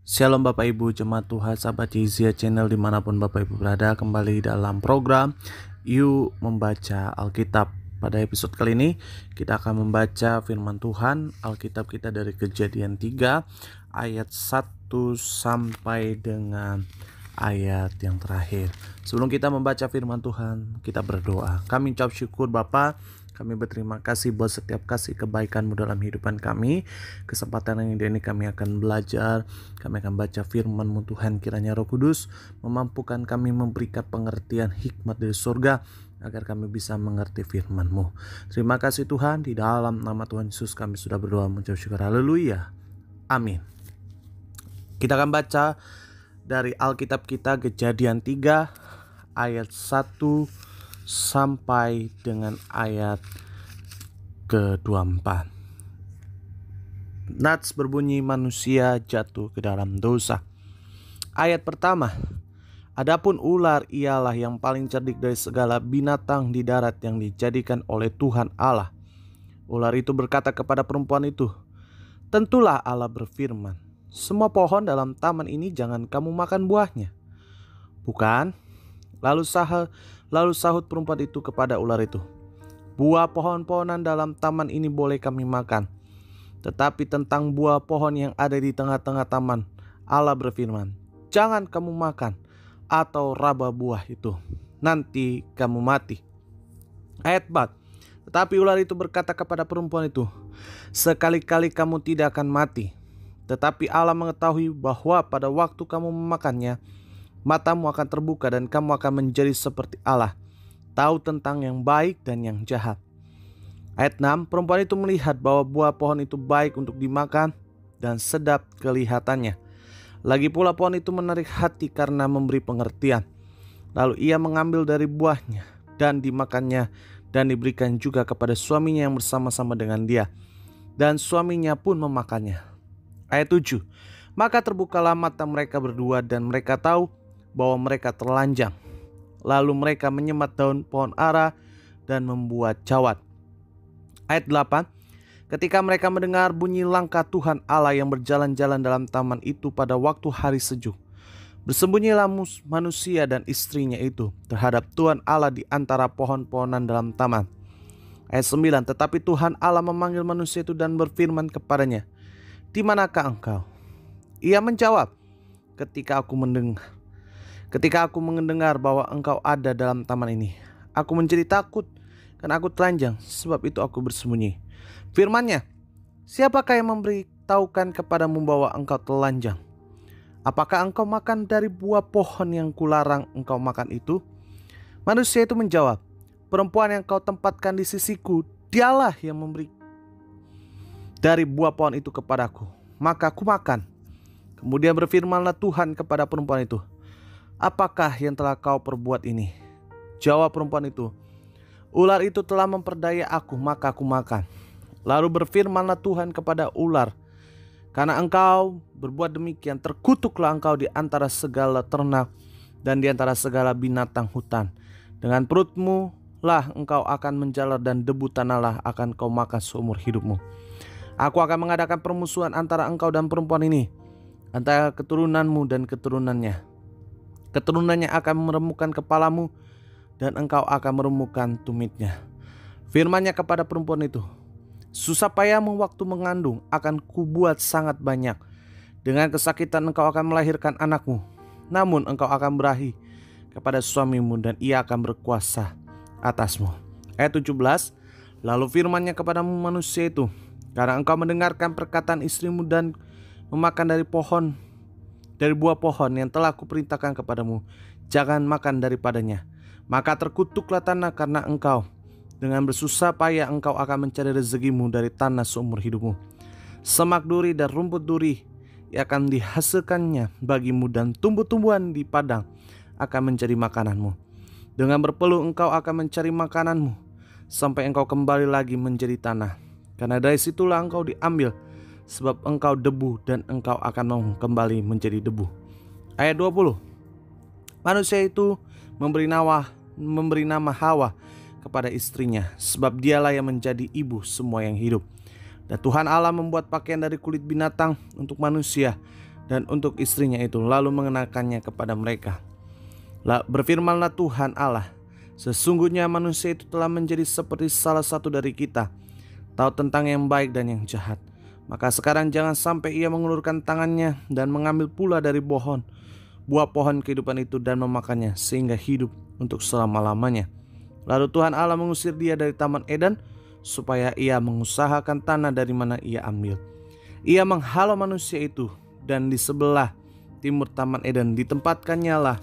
Shalom Bapak Ibu Jemaat Tuhan Sahabat Yizia Channel dimanapun Bapak Ibu berada, kembali dalam program Yuk Membaca Alkitab. Pada episode kali ini kita akan membaca firman Tuhan, Alkitab kita dari Kejadian 3 ayat 1 sampai dengan ayat yang terakhir. Sebelum kita membaca firman Tuhan, kita berdoa. Kami ucap syukur Bapa, kami berterima kasih buat setiap kasih kebaikan-Mu dalam kehidupan kami. Kesempatan yang ini kami akan belajar, kami akan baca firman-Mu Tuhan. Kiranya Roh Kudus memampukan kami, memberikan pengertian hikmat dari surga, agar kami bisa mengerti firman-Mu. Terima kasih Tuhan, di dalam nama Tuhan Yesus kami sudah berdoa mengucap syukur. Haleluya. Amin. Kita akan baca dari Alkitab kita Kejadian 3 ayat 1 sampai dengan ayat ke-24. Nats berbunyi, manusia jatuh ke dalam dosa. Ayat pertama, adapun ular ialah yang paling cerdik dari segala binatang di darat yang dijadikan oleh Tuhan Allah. Ular itu berkata kepada perempuan itu, tentulah Allah berfirman, semua pohon dalam taman ini jangan kamu makan buahnya, bukan? Lalu sahut perempuan itu kepada ular itu, buah pohon-pohonan dalam taman ini boleh kami makan, tetapi tentang buah pohon yang ada di tengah-tengah taman, Allah berfirman, jangan kamu makan atau raba buah itu, nanti kamu mati. Ayat 4, tetapi ular itu berkata kepada perempuan itu, sekali-kali kamu tidak akan mati, tetapi Allah mengetahui bahwa pada waktu kamu memakannya, matamu akan terbuka dan kamu akan menjadi seperti Allah, tahu tentang yang baik dan yang jahat. Ayat 6, perempuan itu melihat bahwa buah pohon itu baik untuk dimakan dan sedap kelihatannya. Lagi pula pohon itu menarik hati karena memberi pengertian. Lalu ia mengambil dari buahnya dan dimakannya dan diberikan juga kepada suaminya yang bersama-sama dengan dia. Dan suaminya pun memakannya. Ayat 7, maka terbukalah mata mereka berdua dan mereka tahu bahwa mereka telanjang. Lalu mereka menyemat daun pohon ara dan membuat jawat. Ayat 8, ketika mereka mendengar bunyi langkah Tuhan Allah yang berjalan-jalan dalam taman itu pada waktu hari sejuk, bersembunyilah manusia dan istrinya itu terhadap Tuhan Allah di antara pohon-pohonan dalam taman. Ayat 9, tetapi Tuhan Allah memanggil manusia itu dan berfirman kepadanya, di manakah engkau? Ia menjawab, ketika aku mendengar bahwa engkau ada dalam taman ini, aku menjadi takut karena aku telanjang, sebab itu aku bersembunyi. Firman-Nya, siapakah yang memberitahukan kepadamu bahwa engkau telanjang? Apakah engkau makan dari buah pohon yang kularang engkau makan itu? Manusia itu menjawab, perempuan yang kau tempatkan di sisiku, dialah yang memberi dari buah pohon itu kepadaku, maka aku makan. Kemudian berfirmanlah Tuhan kepada perempuan itu, apakah yang telah kau perbuat ini? Jawab perempuan itu, ular itu telah memperdaya aku, maka aku makan. Lalu berfirmanlah Tuhan kepada ular, karena engkau berbuat demikian, terkutuklah engkau di antara segala ternak dan di antara segala binatang hutan. Dengan perutmu lah engkau akan menjalar dan debu tanahlah akan kau makan seumur hidupmu. Aku akan mengadakan permusuhan antara engkau dan perempuan ini, antara keturunanmu dan keturunannya. Keturunannya akan meremukkan kepalamu dan engkau akan meremukkan tumitnya. Firman-Nya kepada perempuan itu, susah payahmu waktu mengandung akan kubuat sangat banyak. Dengan kesakitan engkau akan melahirkan anakmu. Namun engkau akan berahi kepada suamimu dan ia akan berkuasa atasmu. Ayat 17, lalu firman-Nya kepada manusia itu, karena engkau mendengarkan perkataan istrimu dan memakan dari buah pohon yang telah kuperintahkan kepadamu, jangan makan daripadanya, maka terkutuklah tanah karena engkau. Dengan bersusah payah engkau akan mencari rezekimu dari tanah seumur hidupmu. Semak duri dan rumput duri akan dihasilkannya bagimu, dan tumbuh-tumbuhan di padang akan menjadi makananmu. Dengan berpeluh engkau akan mencari makananmu sampai engkau kembali lagi menjadi tanah, karena dari situlah engkau diambil, sebab engkau debu dan engkau akan kembali menjadi debu. Ayat 20, manusia itu memberi nama Hawa kepada istrinya, sebab dialah yang menjadi ibu semua yang hidup. Dan Tuhan Allah membuat pakaian dari kulit binatang untuk manusia dan untuk istrinya itu, lalu mengenakannya kepada mereka. Berfirmanlah Tuhan Allah, sesungguhnya manusia itu telah menjadi seperti salah satu dari kita, tahu tentang yang baik dan yang jahat. Maka sekarang jangan sampai ia mengulurkan tangannya dan mengambil pula dari buah pohon kehidupan itu dan memakannya, sehingga hidup untuk selama-lamanya. Lalu Tuhan Allah mengusir dia dari Taman Eden, supaya ia mengusahakan tanah dari mana ia ambil. Ia menghalau manusia itu, dan di sebelah timur Taman Eden ditempatkannya lah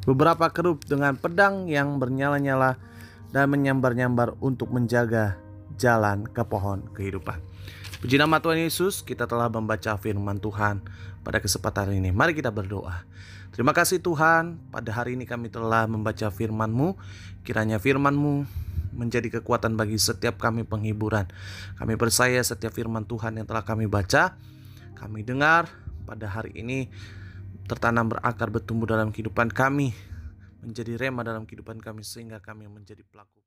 beberapa kerub dengan pedang yang bernyala-nyala dan menyambar-nyambar untuk menjaga jalan ke pohon kehidupan. Puji nama Tuhan Yesus, kita telah membaca firman Tuhan pada kesempatan ini. Mari kita berdoa. Terima kasih Tuhan, pada hari ini kami telah membaca firman-Mu. Kiranya firman-Mu menjadi kekuatan bagi setiap kami penghiburan. Kami percaya setiap firman Tuhan yang telah kami baca, kami dengar pada hari ini tertanam berakar, bertumbuh dalam kehidupan kami, menjadi rema dalam kehidupan kami, sehingga kami menjadi pelaku